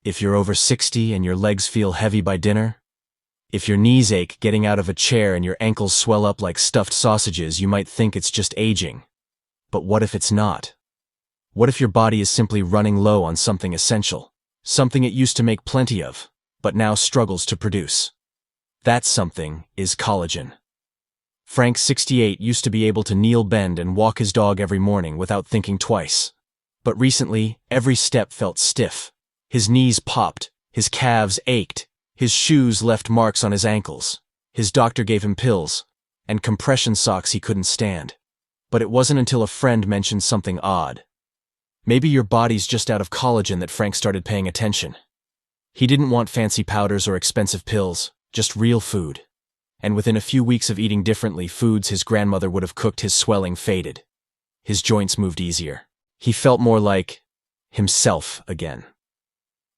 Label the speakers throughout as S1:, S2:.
S1: If you're over 60 and your legs feel heavy by dinner? If your knees ache getting out of a chair and your ankles swell up like stuffed sausages, you might think it's just aging. But what if it's not? What if your body is simply running low on something essential? Something it used to make plenty of, but now struggles to produce. That something is collagen. Frank, 68, used to be able to kneel, bend, and walk his dog every morning without thinking twice. But recently, every step felt stiff. His knees popped, his calves ached, his shoes left marks on his ankles. His doctor gave him pills and compression socks he couldn't stand. But it wasn't until a friend mentioned something odd. Maybe your body's just out of collagen that Frank started paying attention. He didn't want fancy powders or expensive pills, just real food. And within a few weeks of eating differently foods his grandmother would have cooked, his swelling faded. His joints moved easier. He felt more like himself again.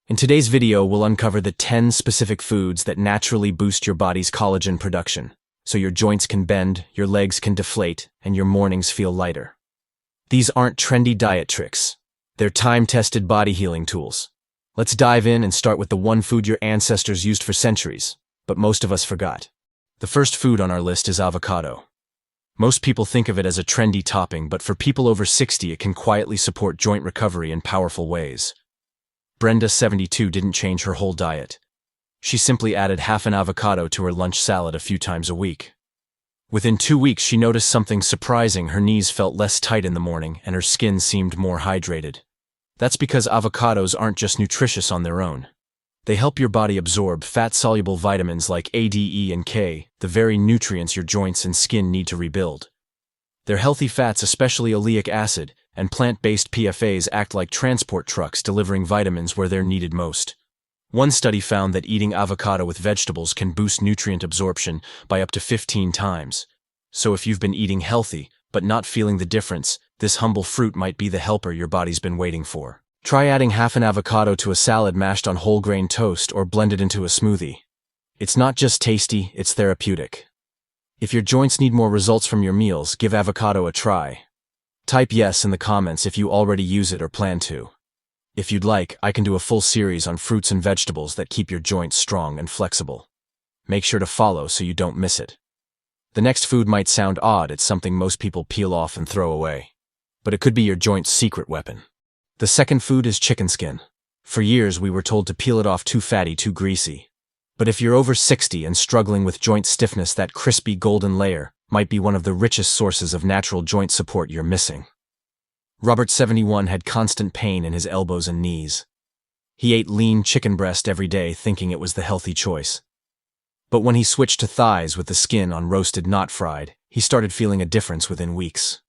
S1: In today's video, we'll uncover the 10 specific foods that naturally boost your body's collagen production, so your joints can bend, your legs can deflate, and your mornings feel lighter. These aren't trendy diet tricks. They're time-tested body healing tools. Let's dive in and start with the one food your ancestors used for centuries, but most of us forgot. The first food on our list is avocado. Most people think of it as a trendy topping, but for people over 60, it can quietly support joint recovery in powerful ways. Brenda, 72, didn't change her whole diet. She simply added half an avocado to her lunch salad a few times a week. Within 2 weeks, she noticed something surprising. Her knees felt less tight in the morning, and her skin seemed more hydrated. That's because avocados aren't just nutritious on their own. They help your body absorb fat-soluble vitamins like A, D, E, and K, the very nutrients your joints and skin need to rebuild. Their healthy fats, especially oleic acid, and plant-based PFAs, act like transport trucks delivering vitamins where they're needed most. One study found that eating avocado with vegetables can boost nutrient absorption by up to 15 times. So if you've been eating healthy, but not feeling the difference, this humble fruit might be the helper your body's been waiting for. Try adding half an avocado to a salad mashed on whole grain toast or blended into a smoothie. It's not just tasty, it's therapeutic. If your joints need more results from your meals, give avocado a try. Type yes in the comments if you already use it or plan to. If you'd like, I can do a full series on fruits and vegetables that keep your joints strong and flexible. Make sure to follow so you don't miss it. The next food might sound odd, it's something most people peel off and throw away. But it could be your joint's secret weapon. The second food is chicken skin. For years we were told to peel it off, too fatty, too greasy. But if you're over 60 and struggling with joint stiffness, that crispy golden layer might be one of the richest sources of natural joint support you're missing. Robert, 71, had constant pain in his elbows and knees. He ate lean chicken breast every day, thinking it was the healthy choice. But when he switched to thighs with the skin on roasted, not fried, he started feeling a difference within weeks.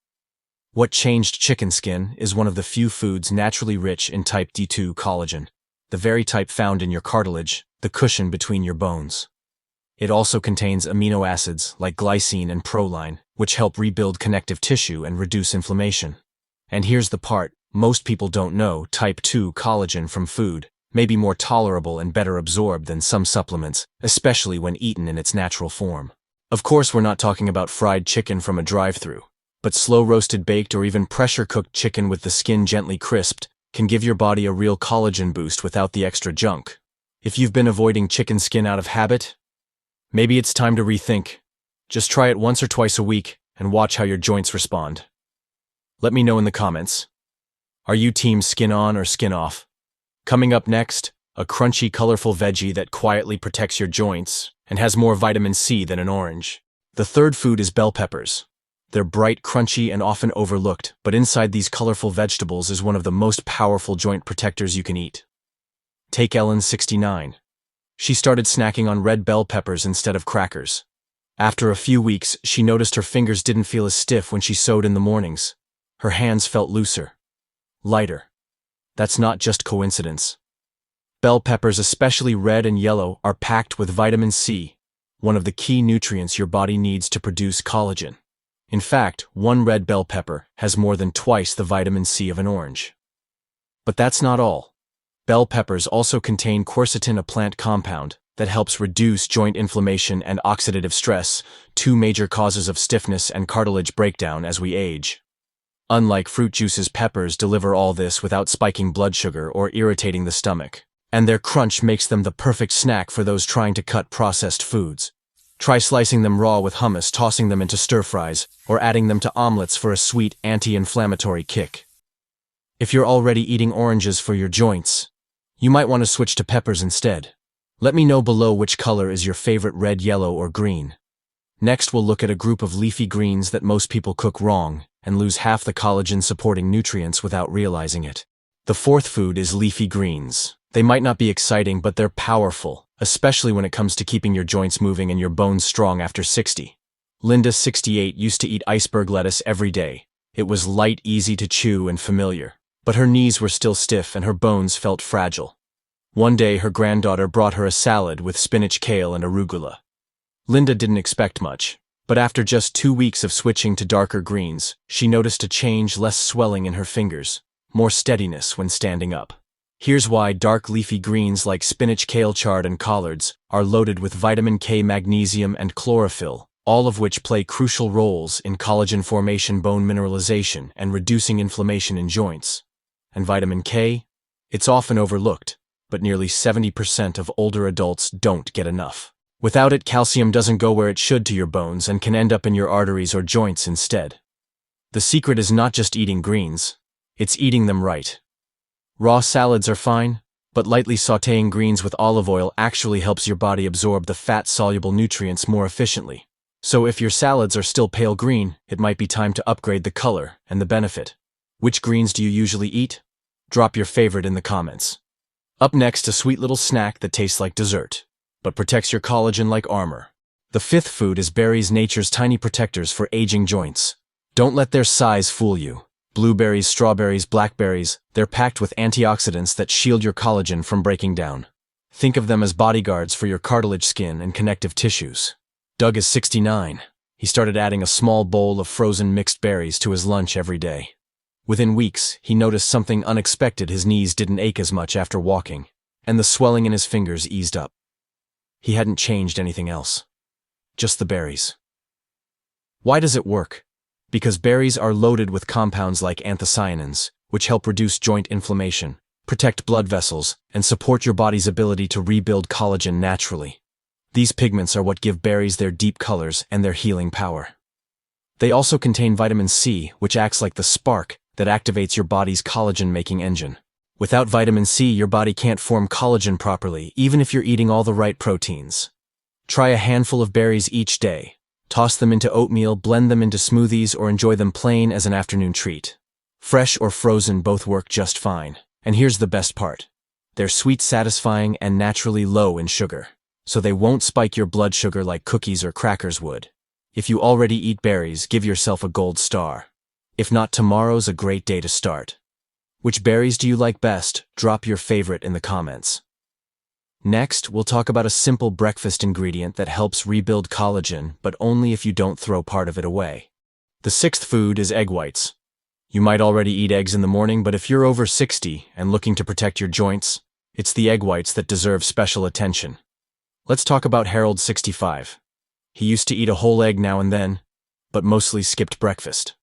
S1: What changed? Chicken skin is one of the few foods naturally rich in type D2 collagen, the very type found in your cartilage, the cushion between your bones. It also contains amino acids like glycine and proline, which help rebuild connective tissue and reduce inflammation. And here's the part most people don't know: type 2 collagen from food may be more tolerable and better absorbed than some supplements, especially when eaten in its natural form. Of course, we're not talking about fried chicken from a drive-thru, but slow-roasted, baked, or even pressure-cooked chicken with the skin gently crisped can give your body a real collagen boost without the extra junk. If you've been avoiding chicken skin out of habit, maybe it's time to rethink. Just try it once or twice a week and watch how your joints respond. Let me know in the comments. Are you team skin on or skin off? Coming up next, a crunchy, colorful veggie that quietly protects your joints and has more vitamin C than an orange. The third food is bell peppers. They're bright, crunchy, and often overlooked, but inside these colorful vegetables is one of the most powerful joint protectors you can eat. Take Ellen, 69. She started snacking on red bell peppers instead of crackers. After a few weeks, she noticed her fingers didn't feel as stiff when she sewed in the mornings. Her hands felt looser, lighter. That's not just coincidence. Bell peppers, especially red and yellow, are packed with vitamin C, one of the key nutrients your body needs to produce collagen. In fact, one red bell pepper has more than twice the vitamin C of an orange. But that's not all. Bell peppers also contain quercetin, a plant compound that helps reduce joint inflammation and oxidative stress, two major causes of stiffness and cartilage breakdown as we age. Unlike fruit juices, peppers deliver all this without spiking blood sugar or irritating the stomach. and their crunch makes them the perfect snack for those trying to cut processed foods. Try slicing them raw with hummus, tossing them into stir-fries, or adding them to omelets for a sweet anti-inflammatory kick. If you're already eating oranges for your joints, you might want to switch to peppers instead. Let me know below which color is your favorite: red, yellow, or green. Next, we'll look at a group of leafy greens that most people cook wrong and lose half the collagen-supporting nutrients without realizing it. The fourth food is leafy greens. They might not be exciting, but they're powerful, especially when it comes to keeping your joints moving and your bones strong after 60. Linda, 68, used to eat iceberg lettuce every day. It was light, easy to chew, and familiar. But her knees were still stiff and her bones felt fragile. One day, her granddaughter brought her a salad with spinach, kale, and arugula. Linda didn't expect much, but after just 2 weeks of switching to darker greens, she noticed a change: less swelling in her fingers, more steadiness when standing up. Here's why: dark leafy greens like spinach, kale, chard, and collards are loaded with vitamin K, magnesium, and chlorophyll, all of which play crucial roles in collagen formation, bone mineralization, and reducing inflammation in joints. And vitamin K? It's often overlooked, but nearly 70% of older adults don't get enough. Without it, calcium doesn't go where it should to your bones and can end up in your arteries or joints instead. The secret is not just eating greens, it's eating them right. Raw salads are fine, but lightly sautéing greens with olive oil actually helps your body absorb the fat-soluble nutrients more efficiently. So if your salads are still pale green, it might be time to upgrade the color and the benefit. Which greens do you usually eat? Drop your favorite in the comments. Up next, a sweet little snack that tastes like dessert, but protects your collagen like armor. The fifth food is berries, nature's tiny protectors for aging joints. Don't let their size fool you. Blueberries, strawberries, blackberries, they're packed with antioxidants that shield your collagen from breaking down. Think of them as bodyguards for your cartilage, skin, and connective tissues. Doug is 69. He started adding a small bowl of frozen mixed berries to his lunch every day. Within weeks, he noticed something unexpected: his knees didn't ache as much after walking, and the swelling in his fingers eased up. He hadn't changed anything else. Just the berries. Why does it work? Because berries are loaded with compounds like anthocyanins, which help reduce joint inflammation, protect blood vessels, and support your body's ability to rebuild collagen naturally. These pigments are what give berries their deep colors and their healing power. They also contain vitamin C, which acts like the spark that activates your body's collagen-making engine. Without vitamin C, your body can't form collagen properly, even if you're eating all the right proteins. Try a handful of berries each day. Toss them into oatmeal, blend them into smoothies, or enjoy them plain as an afternoon treat. Fresh or frozen, both work just fine. And here's the best part: they're sweet, satisfying, and naturally low in sugar, so they won't spike your blood sugar like cookies or crackers would. If you already eat berries, give yourself a gold star. If not, tomorrow's a great day to start. Which berries do you like best? Drop your favorite in the comments. Next, we'll talk about a simple breakfast ingredient that helps rebuild collagen, but only if you don't throw part of it away. The sixth food is egg whites. You might already eat eggs in the morning, but if you're over 60 and looking to protect your joints, it's the egg whites that deserve special attention. Let's talk about Harold, 65. He used to eat a whole egg now and then, but mostly skipped breakfast.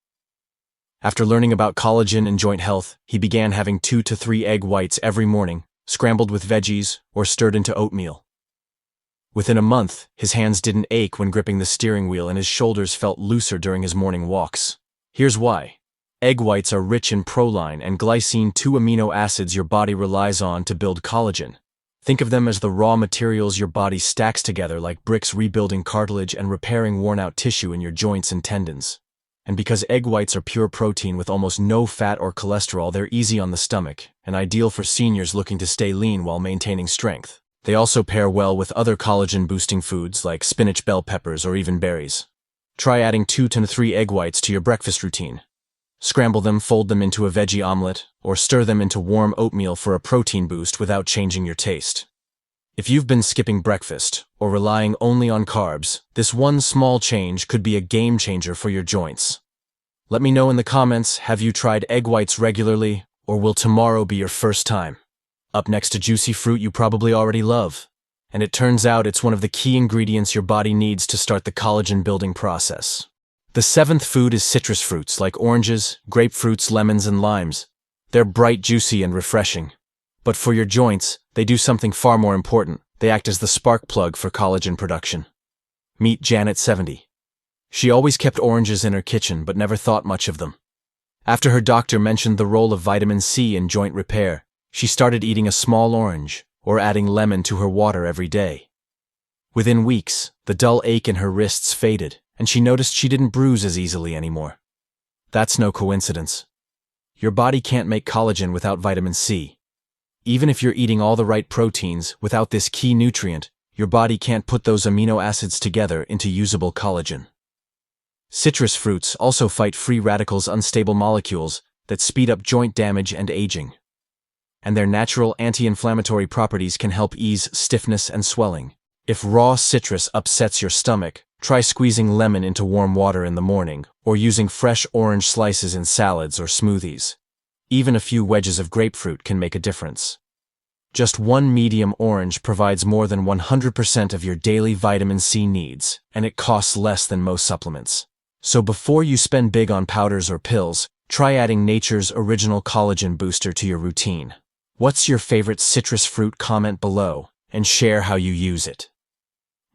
S1: After learning about collagen and joint health, he began having 2 to 3 egg whites every morning, scrambled with veggies or stirred into oatmeal. Within a month, his hands didn't ache when gripping the steering wheel and his shoulders felt looser during his morning walks. Here's why. Egg whites are rich in proline and glycine, 2 amino acids your body relies on to build collagen. Think of them as the raw materials your body stacks together like bricks, rebuilding cartilage and repairing worn-out tissue in your joints and tendons. And because egg whites are pure protein with almost no fat or cholesterol, they're easy on the stomach and ideal for seniors looking to stay lean while maintaining strength. They also pair well with other collagen-boosting foods like spinach, bell peppers, or even berries. Try adding 2 to 3 egg whites to your breakfast routine. Scramble them, fold them into a veggie omelet, or stir them into warm oatmeal for a protein boost without changing your taste. If you've been skipping breakfast or relying only on carbs, this one small change could be a game changer for your joints. Let me know in the comments, have you tried egg whites regularly, or will tomorrow be your first time? Up next, a juicy fruit you probably already love. And it turns out it's one of the key ingredients your body needs to start the collagen building process. The seventh food is citrus fruits like oranges, grapefruits, lemons, and limes. They're bright, juicy, and refreshing. But for your joints, they do something far more important. They act as the spark plug for collagen production. Meet Janet, 70. She always kept oranges in her kitchen but never thought much of them. After her doctor mentioned the role of vitamin C in joint repair, she started eating a small orange or adding lemon to her water every day. Within weeks, the dull ache in her wrists faded, and she noticed she didn't bruise as easily anymore. That's no coincidence. Your body can't make collagen without vitamin C. Even if you're eating all the right proteins, without this key nutrient, your body can't put those amino acids together into usable collagen. Citrus fruits also fight free radicals, unstable molecules that speed up joint damage and aging. And their natural anti-inflammatory properties can help ease stiffness and swelling. If raw citrus upsets your stomach, try squeezing lemon into warm water in the morning, or using fresh orange slices in salads or smoothies. Even a few wedges of grapefruit can make a difference. Just one medium orange provides more than 100% of your daily vitamin C needs, and it costs less than most supplements. So before you spend big on powders or pills, try adding nature's original collagen booster to your routine. What's your favorite citrus fruit? Comment below and share how you use it.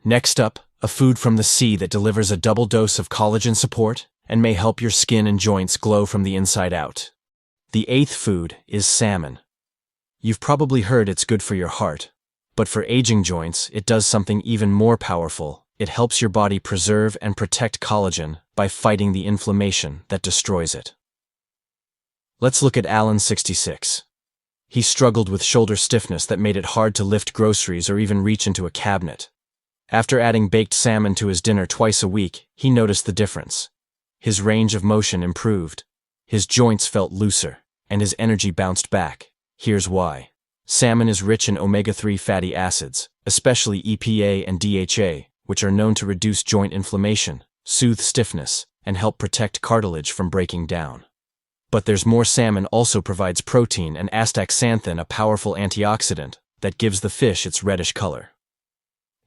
S1: Next up, a food from the sea that delivers a double dose of collagen support and may help your skin and joints glow from the inside out. The 8th food is salmon. You've probably heard it's good for your heart, but for aging joints, it does something even more powerful. It helps your body preserve and protect collagen by fighting the inflammation that destroys it. Let's look at Alan, 66. He struggled with shoulder stiffness that made it hard to lift groceries or even reach into a cabinet. After adding baked salmon to his dinner twice a week, he noticed the difference. His range of motion improved. His joints felt looser, and his energy bounced back. Here's why. Salmon is rich in omega-3 fatty acids, especially EPA and DHA, which are known to reduce joint inflammation, soothe stiffness, and help protect cartilage from breaking down. But there's more. Salmon also provides protein and astaxanthin, a powerful antioxidant that gives the fish its reddish color.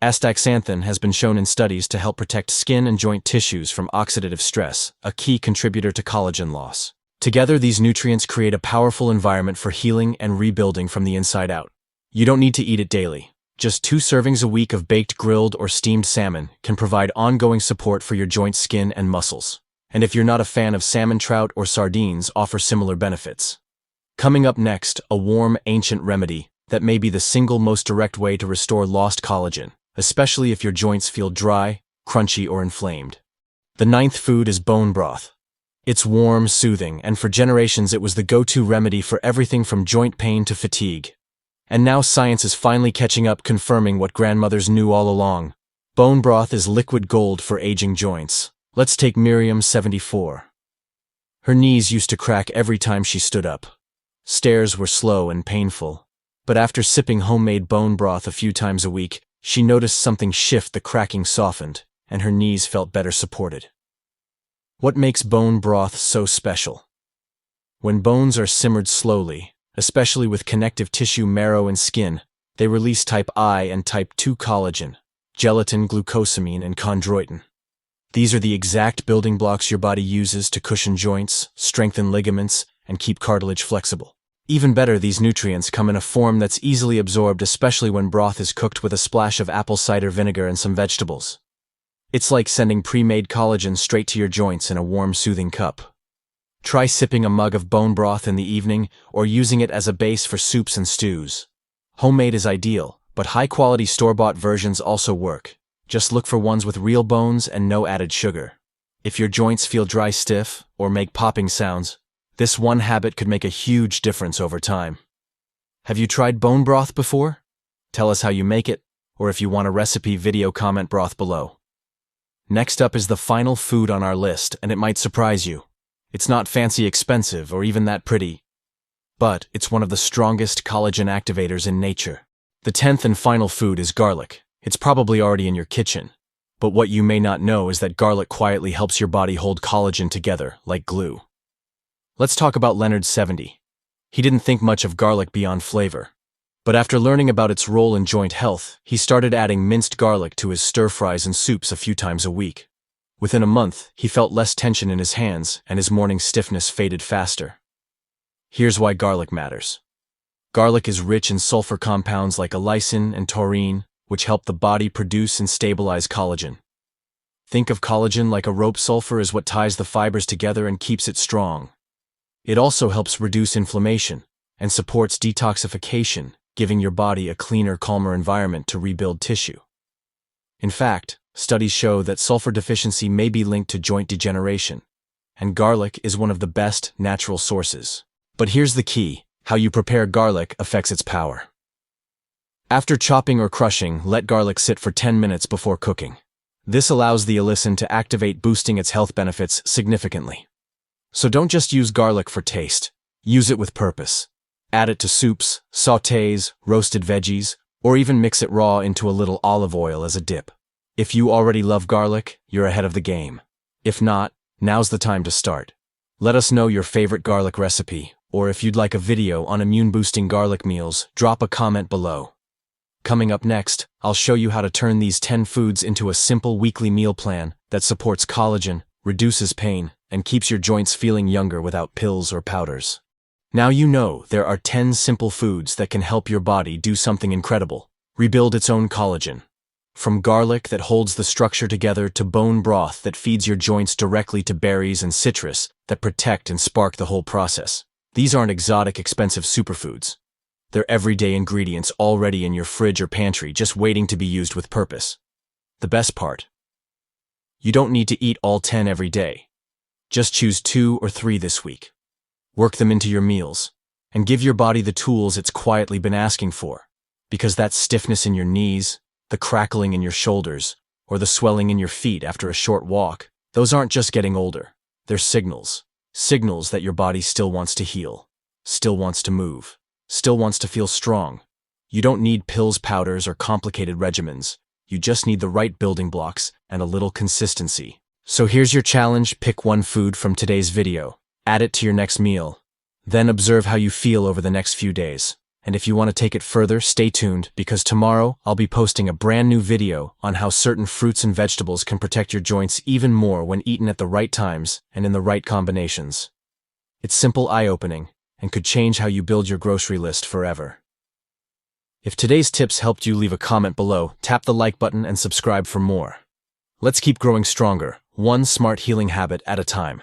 S1: Astaxanthin has been shown in studies to help protect skin and joint tissues from oxidative stress, a key contributor to collagen loss. Together, these nutrients create a powerful environment for healing and rebuilding from the inside out. You don't need to eat it daily. Just 2 servings a week of baked, grilled, or steamed salmon can provide ongoing support for your joints, skin, and muscles. And if you're not a fan of salmon, trout, or sardines offer similar benefits. Coming up next, a warm, ancient remedy that may be the single most direct way to restore lost collagen, especially if your joints feel dry, crunchy, or inflamed. The 9th food is bone broth. It's warm, soothing, and for generations it was the go-to remedy for everything from joint pain to fatigue. And now science is finally catching up, confirming what grandmothers knew all along. Bone broth is liquid gold for aging joints. Let's take Miriam, 74. Her knees used to crack every time she stood up. Stairs were slow and painful. But after sipping homemade bone broth a few times a week, she noticed something shift. The cracking softened, and her knees felt better supported. What makes bone broth so special? When bones are simmered slowly, especially with connective tissue, marrow, and skin, they release type I and type II collagen, gelatin, glucosamine, and chondroitin. These are the exact building blocks your body uses to cushion joints, strengthen ligaments, and keep cartilage flexible. Even better, these nutrients come in a form that's easily absorbed, especially when broth is cooked with a splash of apple cider vinegar and some vegetables. It's like sending pre-made collagen straight to your joints in a warm, soothing cup. Try sipping a mug of bone broth in the evening or using it as a base for soups and stews. Homemade is ideal, but high-quality store-bought versions also work. Just look for ones with real bones and no added sugar. If your joints feel dry, stiff, or make popping sounds, this one habit could make a huge difference over time. Have you tried bone broth before? Tell us how you make it, or if you want a recipe video, comment broth below. Next up is the final food on our list, and it might surprise you. It's not fancy, expensive, or even that pretty, but it's one of the strongest collagen activators in nature. The 10th and final food is garlic. It's probably already in your kitchen, but what you may not know is that garlic quietly helps your body hold collagen together like glue. Let's talk about Leonard, 70. He didn't think much of garlic beyond flavor. But after learning about its role in joint health, he started adding minced garlic to his stir-fries and soups a few times a week. Within a month, he felt less tension in his hands, and his morning stiffness faded faster. Here's why garlic matters. Garlic is rich in sulfur compounds like allicin and taurine, which help the body produce and stabilize collagen. Think of collagen like a rope. Sulfur is what ties the fibers together and keeps it strong. It also helps reduce inflammation and supports detoxification, giving your body a cleaner, calmer environment to rebuild tissue. In fact, studies show that sulfur deficiency may be linked to joint degeneration, and garlic is one of the best natural sources. But here's the key: how you prepare garlic affects its power. After chopping or crushing, let garlic sit for 10 minutes before cooking. This allows the allicin to activate, boosting its health benefits significantly. So don't just use garlic for taste. Use it with purpose. Add it to soups, sautés, roasted veggies, or even mix it raw into a little olive oil as a dip. If you already love garlic, you're ahead of the game. If not, now's the time to start. Let us know your favorite garlic recipe, or if you'd like a video on immune-boosting garlic meals, drop a comment below. Coming up next, I'll show you how to turn these 10 foods into a simple weekly meal plan that supports collagen, reduces pain, and keeps your joints feeling younger without pills or powders. Now you know there are 10 simple foods that can help your body do something incredible: rebuild its own collagen. From garlic that holds the structure together to bone broth that feeds your joints directly to berries and citrus that protect and spark the whole process. These aren't exotic, expensive superfoods. They're everyday ingredients already in your fridge or pantry, just waiting to be used with purpose. The best part: you don't need to eat all 10 every day. Just choose 2 or 3 this week. Work them into your meals, and give your body the tools it's quietly been asking for. Because that stiffness in your knees, the crackling in your shoulders, or the swelling in your feet after a short walk, those aren't just getting older. They're signals. Signals that your body still wants to heal, still wants to move, still wants to feel strong. You don't need pills, powders, or complicated regimens. You just need the right building blocks and a little consistency. So here's your challenge: pick one food from today's video, add it to your next meal, then observe how you feel over the next few days. And if you want to take it further, stay tuned, because tomorrow I'll be posting a brand new video on how certain fruits and vegetables can protect your joints even more when eaten at the right times and in the right combinations. It's simple, eye-opening, and could change how you build your grocery list forever. If today's tips helped you, leave a comment below, tap the like button, and subscribe for more. Let's keep growing stronger, one smart healing habit at a time.